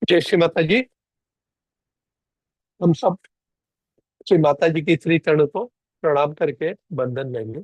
जय श्री माता जी। हम सब श्री माता जी की श्री चरण को प्रणाम करके बंधन लेंगे।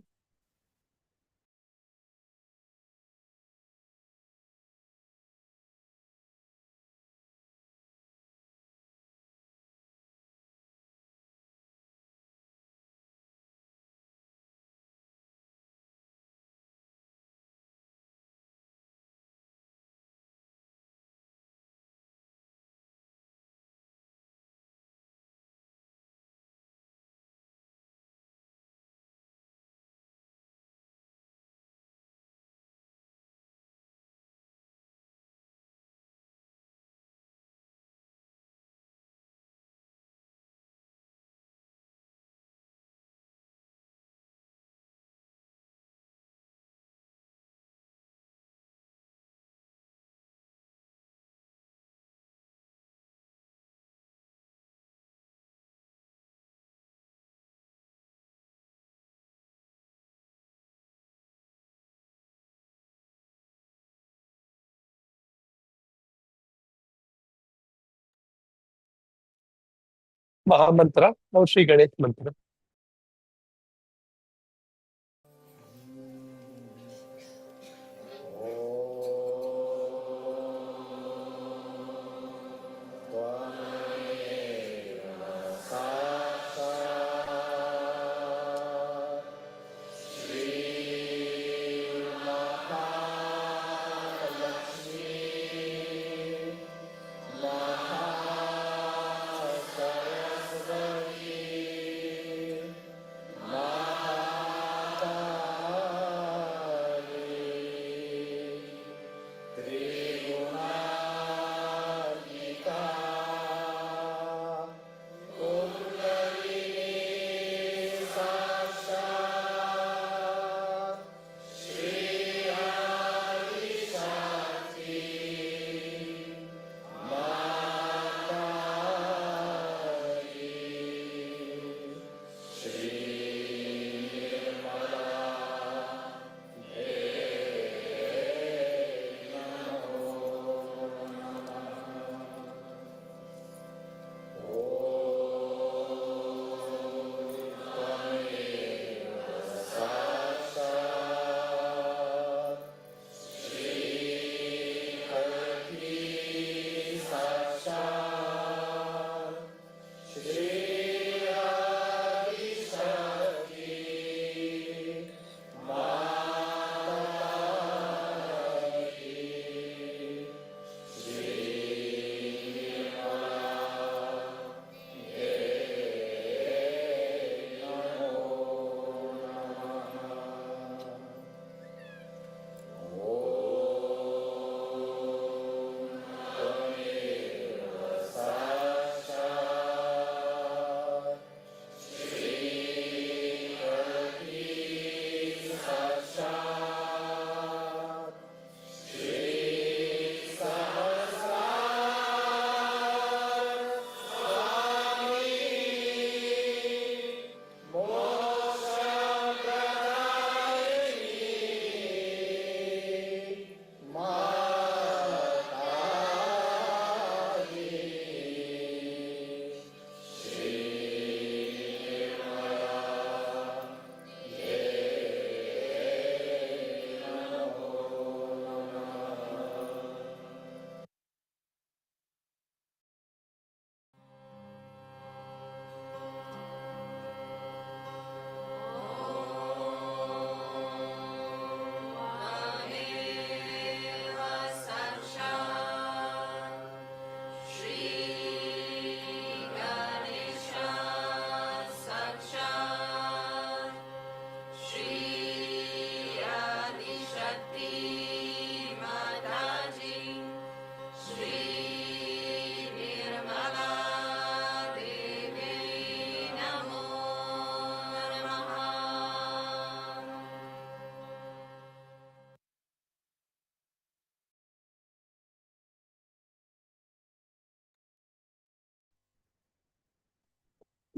महामंत्र और श्री गणेश मंत्र।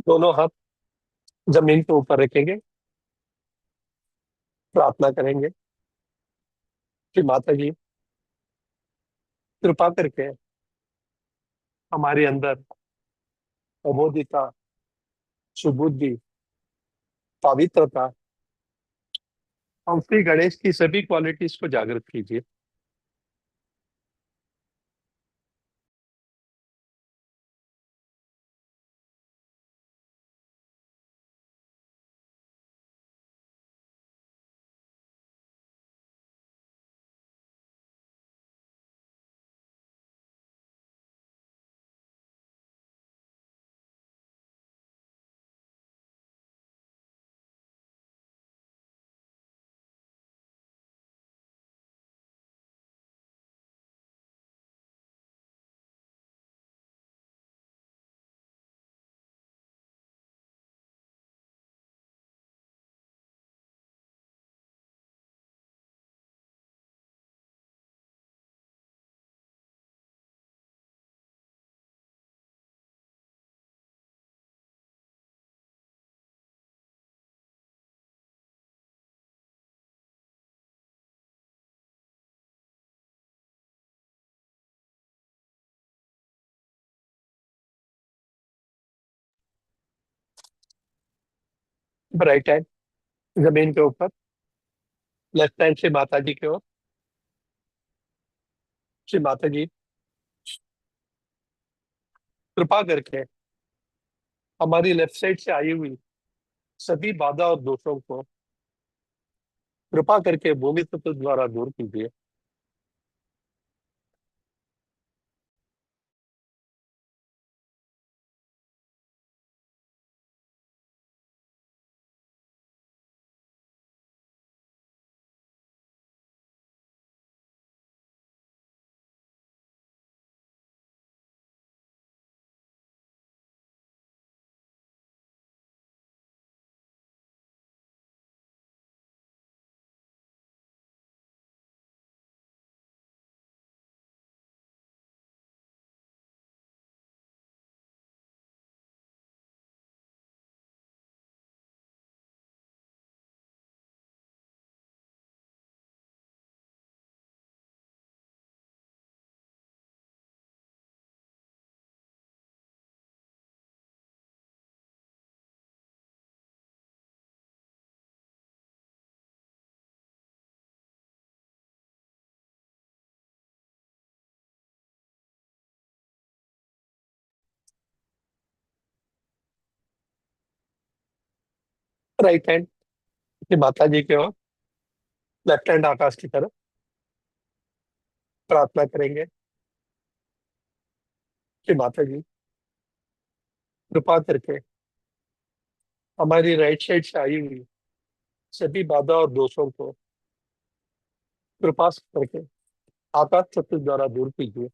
दोनों हाथ जमीन के ऊपर रखेंगे, प्रार्थना करेंगे कि माता जी कृपा करके हमारे अंदर अबोधिता, सुबुद्धि, पवित्रता और श्री गणेश की सभी क्वालिटीज को जागृत कीजिए। राइट हैंड जमीन के ऊपर, लेफ्ट हैंड से माता जी की ओर। श्री माता जी, कृपा करके हमारी लेफ्ट साइड से आई हुई सभी बाधा और दोषों को कृपा करके भूमि तत्व द्वारा दूर कीजिए। राइट हैंड श्री माता जी की ओर, लेफ्ट हैंड आकाश की तरफ। प्रार्थना करेंगे। कि माता जी, कृपा करके हमारी राइट साइड से आई हुई सभी बाधा और दोषों को कृपा करके आकाश तत्व द्वारा दूर कीजिए।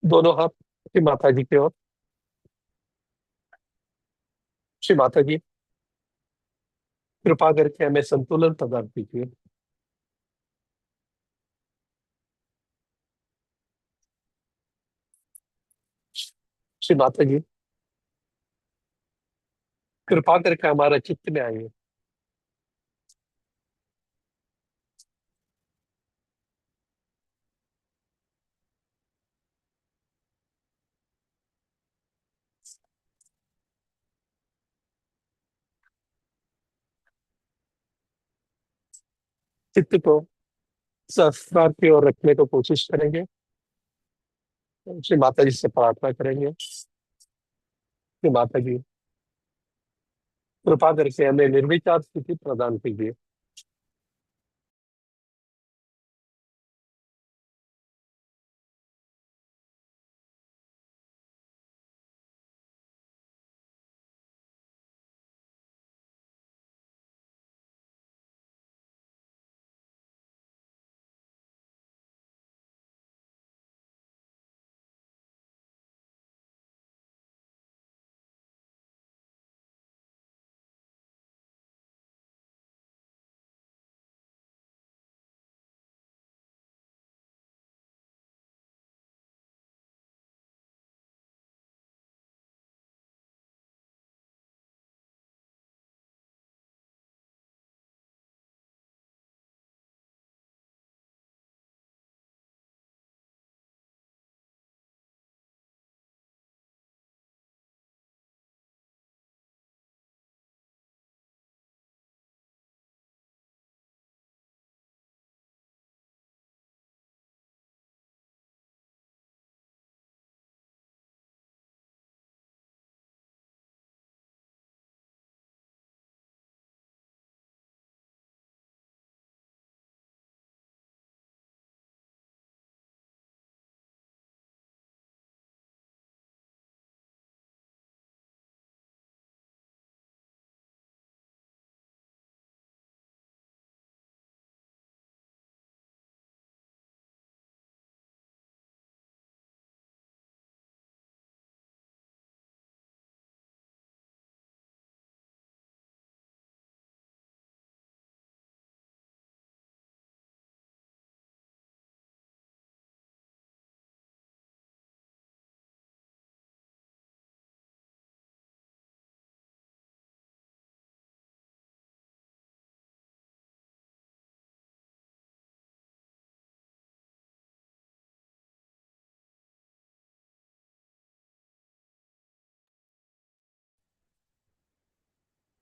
दोनों हाथ श्री माता जी की ओर। श्री माता जी, कृपा करके हमें संतुलन प्रदान कीजिए। श्री माता जी, कृपा करके हमारा चित्त में आइए। चित्त को संस्कार की ओर रखने को कोशिश करेंगे। श्री माता जी से प्रार्थना करेंगे। श्री माता जी, कृपा करके हमें निर्विचार स्थिति प्रदान कीजिए।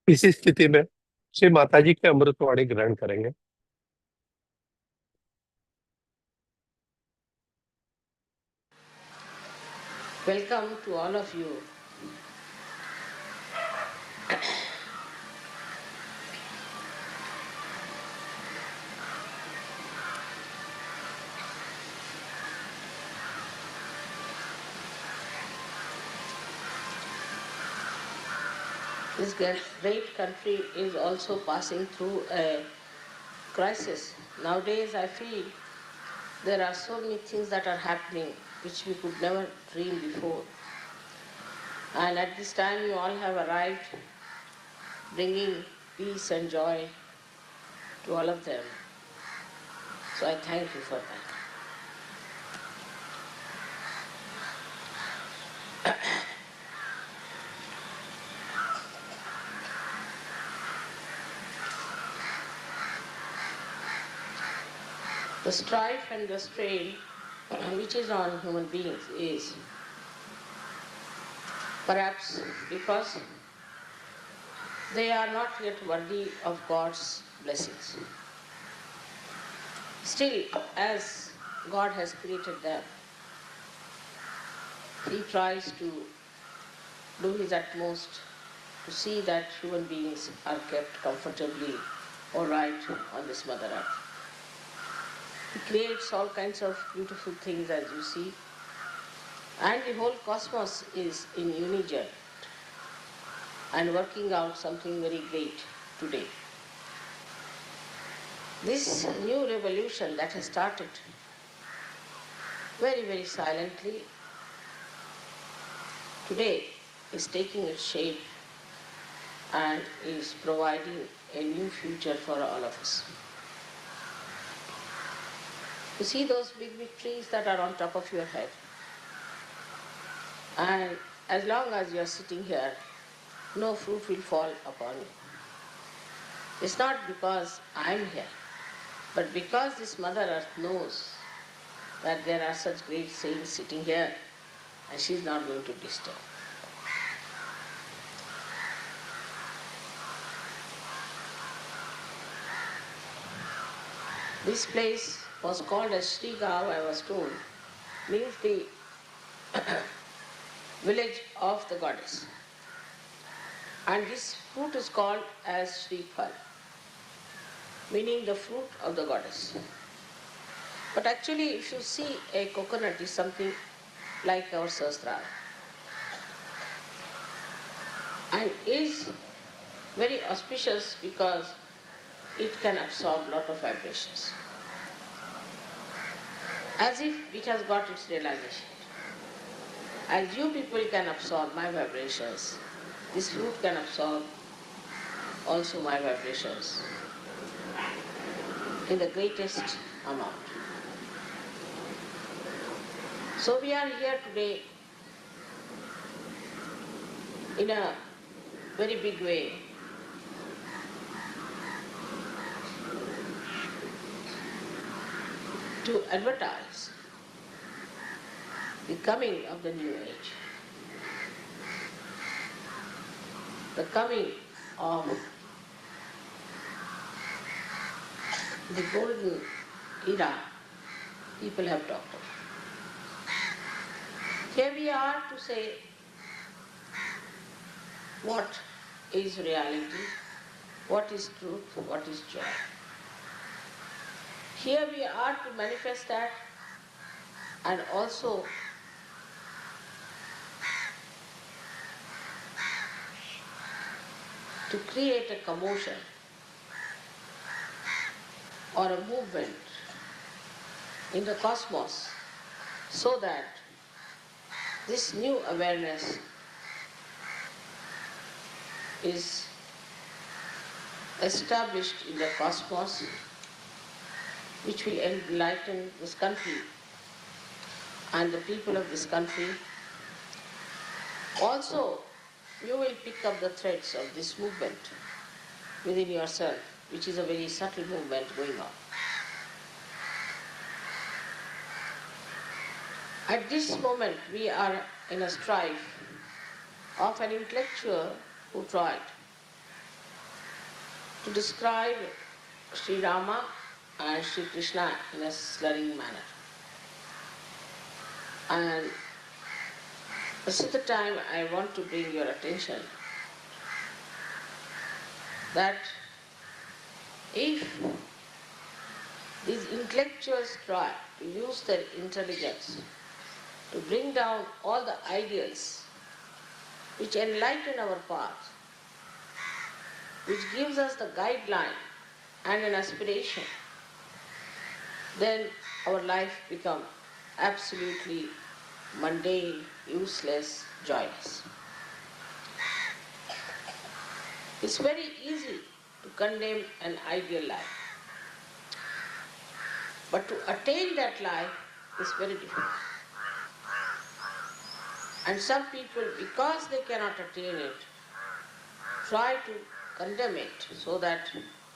इसी स्थिति में श्री माता जी के अमृतवाणी ग्रहण करेंगे। Welcome to all of you. This great country is also passing through a crisis. Nowadays, I feel there are so many things that are happening which we could never dream before. And at this time, you all have arrived, bringing peace and joy to all of them. So I thank you for that. The strife and the strain which is on human beings is perhaps because they are not yet worthy of God's blessings. Still, as God has created them, He tries to do His utmost to see that human beings are kept comfortably all right on this Mother Earth. He creates all kinds of beautiful things, as you see, and the whole cosmos is in unison and working out something very great today. This new revolution that has started very, very silently today is taking its shape and is providing a new future for all of us. You see those big, big trees that are on top of your head? And as long as you are sitting here, no fruit will fall upon you. It's not because I'm here, but because this Mother Earth knows that there are such great saints sitting here, and she's not going to disturb. This place was called as Shree, I was told, means the village of the goddess. And this fruit is called as Shree, meaning the fruit of the goddess. But actually, if you see, a coconut is something like our sastra, and is very auspicious because it can absorb a lot of vibrations, as if it has got its realization. As you people can absorb my vibrations, this fruit can absorb also my vibrations in the greatest amount. So we are here today in a very big way to advertise the coming of the new age, the coming of the golden era people have talked about. Here we are to say what is reality, what is truth, what is joy. Here we are to manifest that, and also to create a commotion or a movement in the cosmos so that this new awareness is established in the cosmos, which will enlighten this country and the people of this country. Also, you will pick up the threads of this movement within yourself, which is a very subtle movement going on. At this moment, we are in a strife of an intellectual who tried to describe Sri Rama and Sri Krishna in a slurring manner. And this is the time I want to bring your attention that if these intellectuals try to use their intelligence to bring down all the ideals which enlighten our path, which gives us the guideline and an aspiration, then our life becomes absolutely mundane, useless, joyless. It's very easy to condemn an ideal life, but to attain that life is very difficult. And some people, because they cannot attain it, try to condemn it so that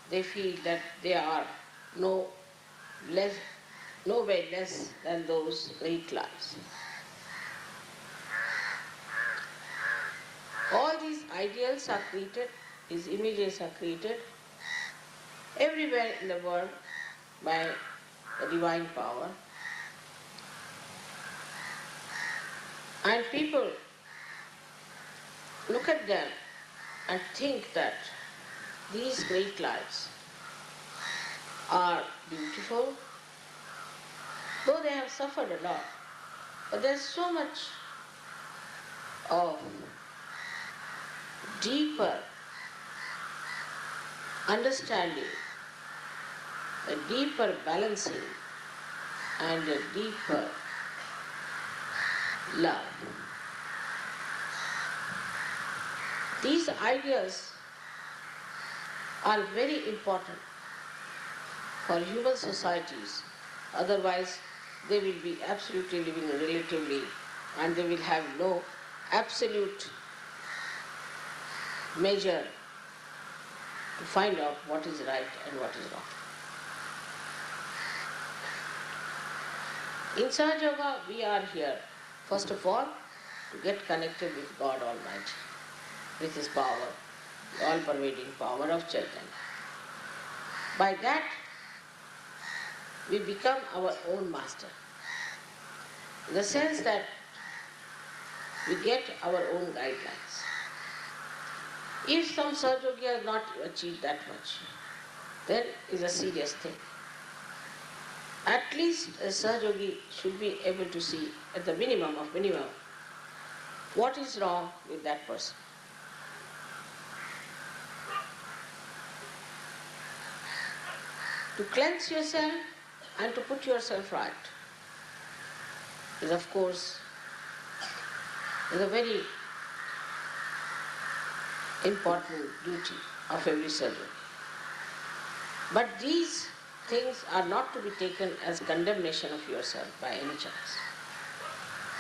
they feel that they are no way less than those great lives. All these ideals are created, these images are created everywhere in the world by the divine power. And people look at them and think that these great lives are beautiful, though they have suffered a lot. But there's so much of deeper understanding, a deeper balancing, and a deeper love. These ideas are very important for human societies. Otherwise, they will be absolutely living relatively and they will have no absolute measure to find out what is right and what is wrong. In Sahaja Yoga, we are here, first of all, to get connected with God Almighty, with His power, the all-pervading power of Chaitanya. By that, we become our own master, in the sense that we get our own guidelines. If some Sahaja Yogi has not achieved that much, then it's a serious thing. At least a Sahaja Yogi should be able to see, at the minimum of minimum, what is wrong with that person. To cleanse yourself and to put yourself right is, of course, is a very important duty of every surgeon. But these things are not to be taken as condemnation of yourself by any chance.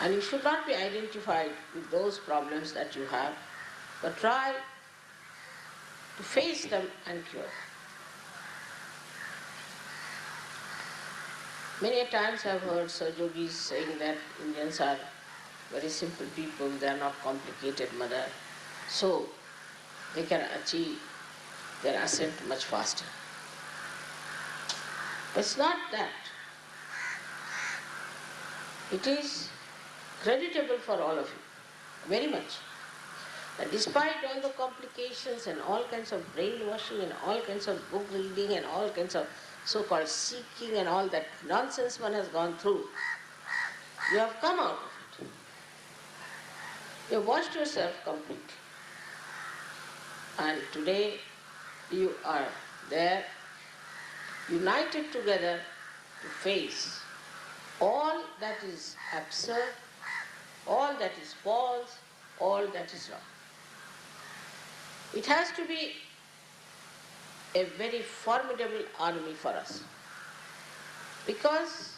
And you should not be identified with those problems that you have, but try to face them and cure them. Many a times I have heard Sahaja Yogis saying that Indians are very simple people, they are not complicated, mother, so they can achieve their ascent much faster. But it's not that. It is creditable for all of you, very much, that despite all the complications and all kinds of brainwashing and all kinds of book reading and all kinds of so-called seeking and all that nonsense one has gone through, you have come out of it. You have washed yourself completely. And today you are there, united together to face all that is absurd, all that is false, all that is wrong. It has to be a very formidable army for us. Because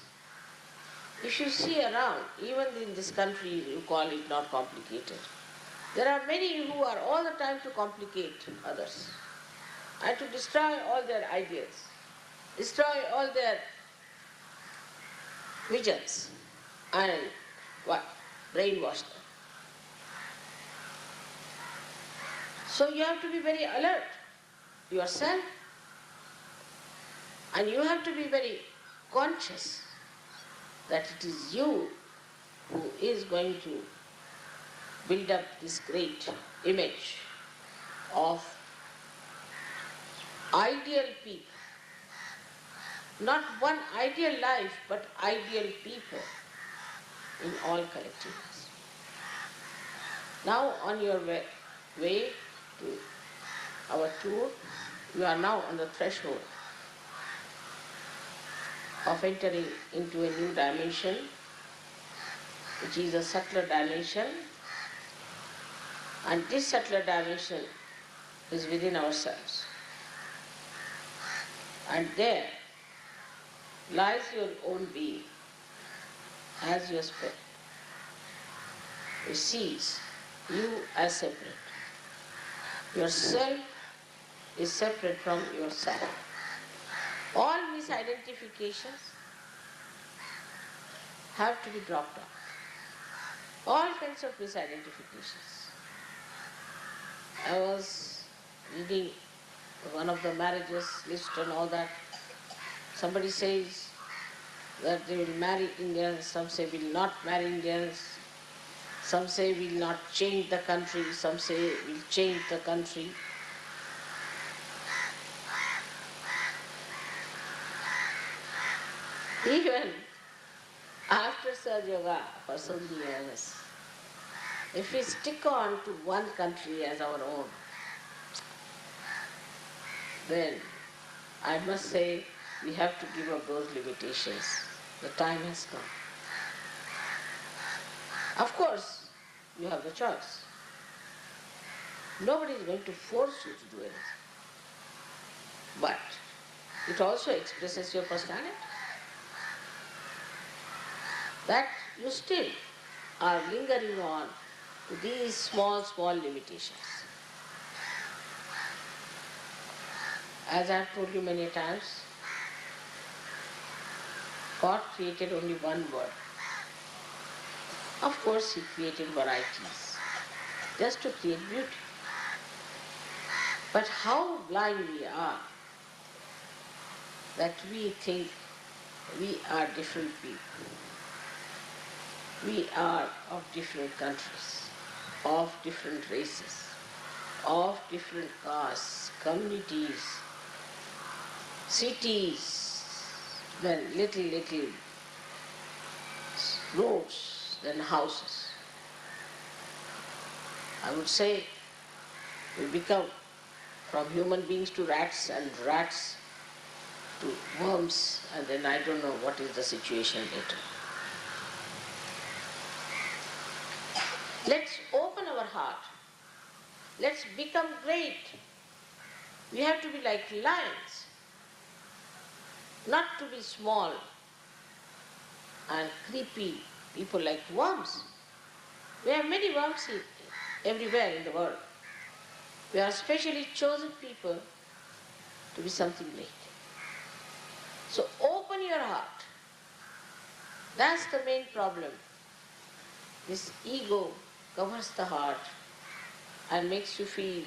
if you see around, even in this country you call it not complicated, there are many who are all the time to complicate others and to destroy all their ideas, destroy all their visions and what? Brainwash them. So you have to be very alert yourself and you have to be very conscious that it is you who is going to build up this great image of ideal people. Not one ideal life, but ideal people in all collectiveness. Now on your way to our tour, you are now on the threshold of entering into a new dimension, which is a subtler dimension, and this subtler dimension is within ourselves. And there lies your own being as your spirit. It sees you as separate. Yourself is separate from yourself. All misidentifications have to be dropped off. All kinds of misidentifications. I was reading one of the marriages list and all that. Somebody says that they will marry Indians, some say will not marry Indians, some say will not change the country, some say will change the country. Even after Sahaja Yoga for so many years, if we stick on to one country as our own, then I must say we have to give up those limitations. The time has come. Of course, you have the choice. Nobody is going to force you to do anything. But it also expresses your personality. That you still are lingering on to these small, small limitations. As I have told you many times, God created only one word. Of course, He created varieties just to create beauty. But how blind we are that we think we are different people. We are of different countries, of different races, of different castes, communities, cities, then little roads, then houses. I would say we become from human beings to rats and rats to worms, and then I don't know what is the situation later. Let's open our heart. Let's become great. We have to be like lions, not to be small and creepy people like worms. We have many worms everywhere in the world. We are specially chosen people to be something great. So open your heart. That's the main problem. This ego covers the heart and makes you feel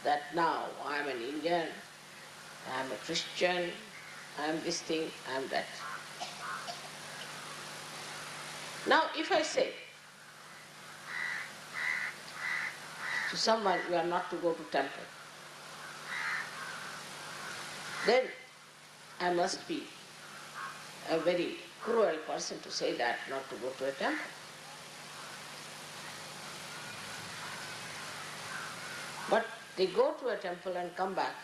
that now I am an Indian, I am a Christian, I am this thing, I am that. Now if I say to someone you are not to go to temple, then I must be a very cruel person to say that, not to go to a temple. But they go to a temple and come back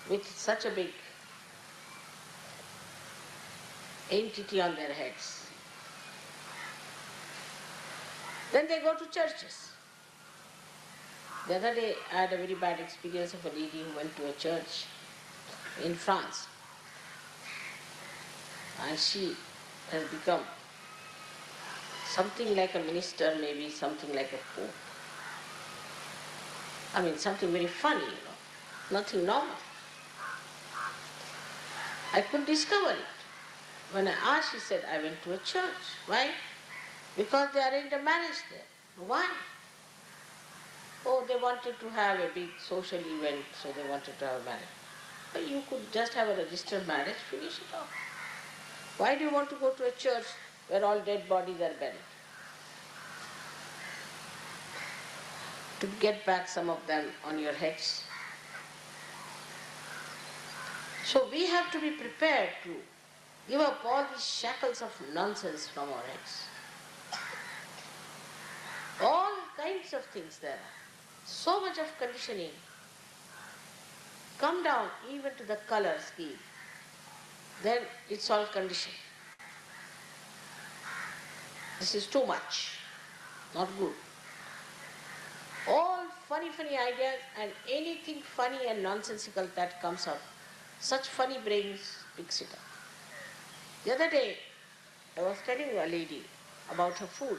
with such a big entity on their heads. Then they go to churches. The other day I had a very bad experience of a lady who went to a church in France. And she has become something like a minister, maybe something like a pope. I mean, something very funny, nothing normal. I could discover it. When I asked, she said, I went to a church. Why? Because they arranged a marriage there. Why? Oh, they wanted to have a big social event, so they wanted to have a marriage. But you could just have a registered marriage, finish it off. Why do you want to go to a church where all dead bodies are buried? To get back some of them on your heads. So we have to be prepared to give up all these shackles of nonsense from our heads. All kinds of things there are. So much of conditioning. Come down even to the color scheme. Then it's all conditioned. This is too much. Not good. All funny ideas and anything funny and nonsensical that comes up, such funny brains picks it up. The other day, I was telling a lady about her food,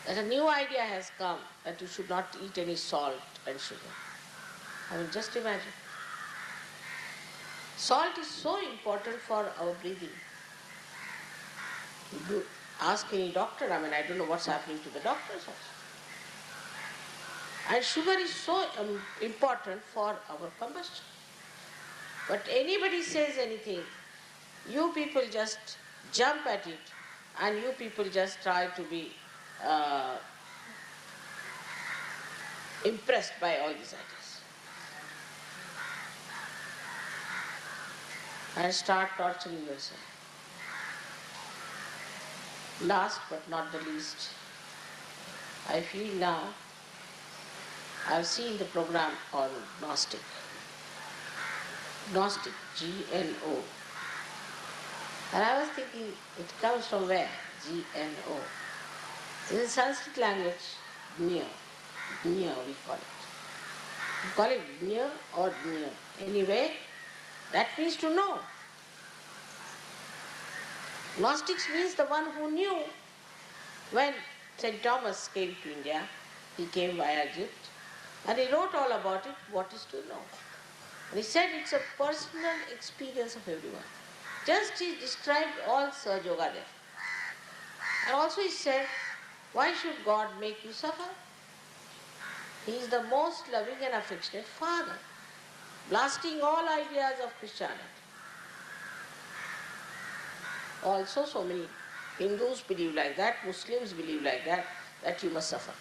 that a new idea has come that you should not eat any salt and sugar. I mean, just imagine. Salt is so important for our breathing. You ask any doctor, I mean, I don't know what's happening to the doctors also. And sugar is so important for our combustion. But anybody says anything, you people just jump at it and you people just try to be impressed by all these ideas. And start torturing yourself. Last but not the least, I feel now, I've seen the program on Gnostic. Gnostic, G-N-O. And I was thinking, it comes from where? G-N-O. It's a Sanskrit language, Gno. Dnya we call it. We call it Dnya or Dnya. Anyway, that means to know. Gnostics means the one who knew. When St. Thomas came to India, he came via Egypt, and he wrote all about it, what is to know. And he said it's a personal experience of everyone. Just he described all Sahaja Yoga there. And also he said, why should God make you suffer? He is the most loving and affectionate Father, blasting all ideas of Christianity. Also, so many Hindus believe like that, Muslims believe like that you must suffer.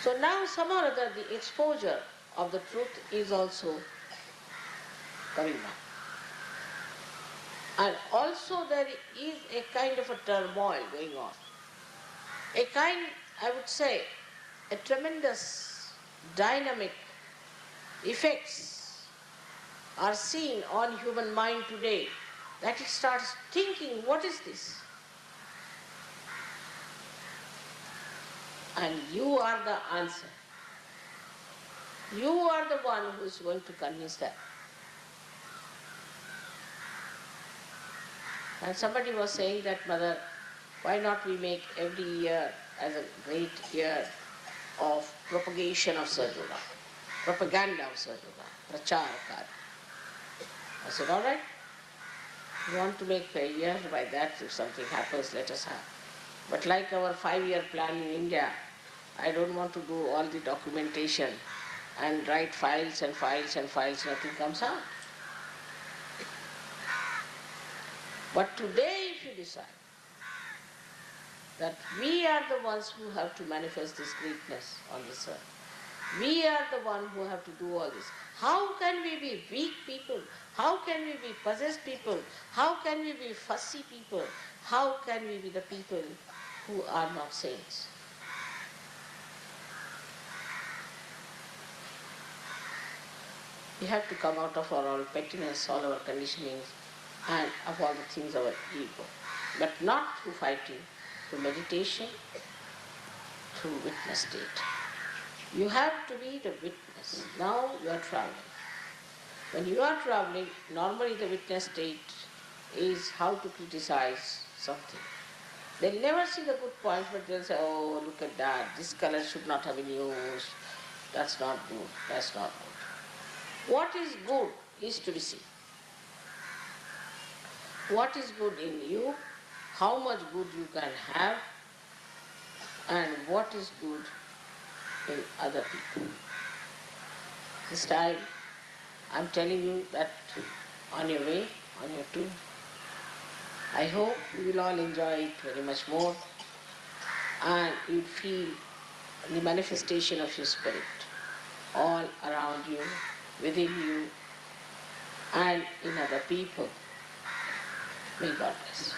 So now somehow or other the exposure of the truth is also coming back. And also there is a kind of a turmoil going on. A kind, I would say, a tremendous dynamic effects are seen on human mind today, that it starts thinking, what is this? And you are the answer. You are the one who is going to convince that. And somebody was saying that, Mother, why not we make every year as a great year of propagation of Sahaja, propaganda of Sahaja, prachar karya. I said, all right, you want to make a year by that, if something happens, let us have. But like our 5-year plan in India, I don't want to do all the documentation and write files and files and files, nothing comes out. But today if you decide that we are the ones who have to manifest this greatness on this earth, we are the ones who have to do all this. How can we be weak people? How can we be possessed people? How can we be fussy people? How can we be the people who are not saints? We have to come out of our all pettiness, all our conditionings, and of all the things of our ego. But not through fighting, through meditation, through witness state. You have to be the witness. Now you are traveling. When you are traveling, normally the witness state is how to criticize something. They'll never see the good points, but they'll say, oh, look at that, this color should not have been used, that's not good, that's not good. What is good is to be seen. What is good in you, how much good you can have, and what is good in other people. This time, I'm telling you that on your way, on your tour, I hope you will all enjoy it very much more, and you'll feel the manifestation of your spirit all around you, within you, and in other people. May God bless you.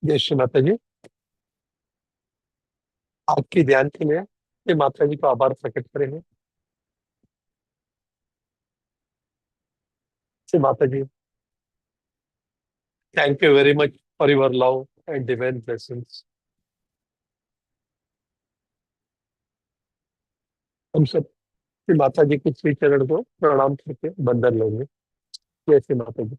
जय श्री माता जी। आपकी ध्यान के लिए ये माता जी को आभार प्रकट करेंगे। Shri Mata ji, thank you very much for your love and divine blessings. हम सब श्री माता जी के श्री चरण को प्रणाम करके बंधन लेंगे। जय श्री माता जी।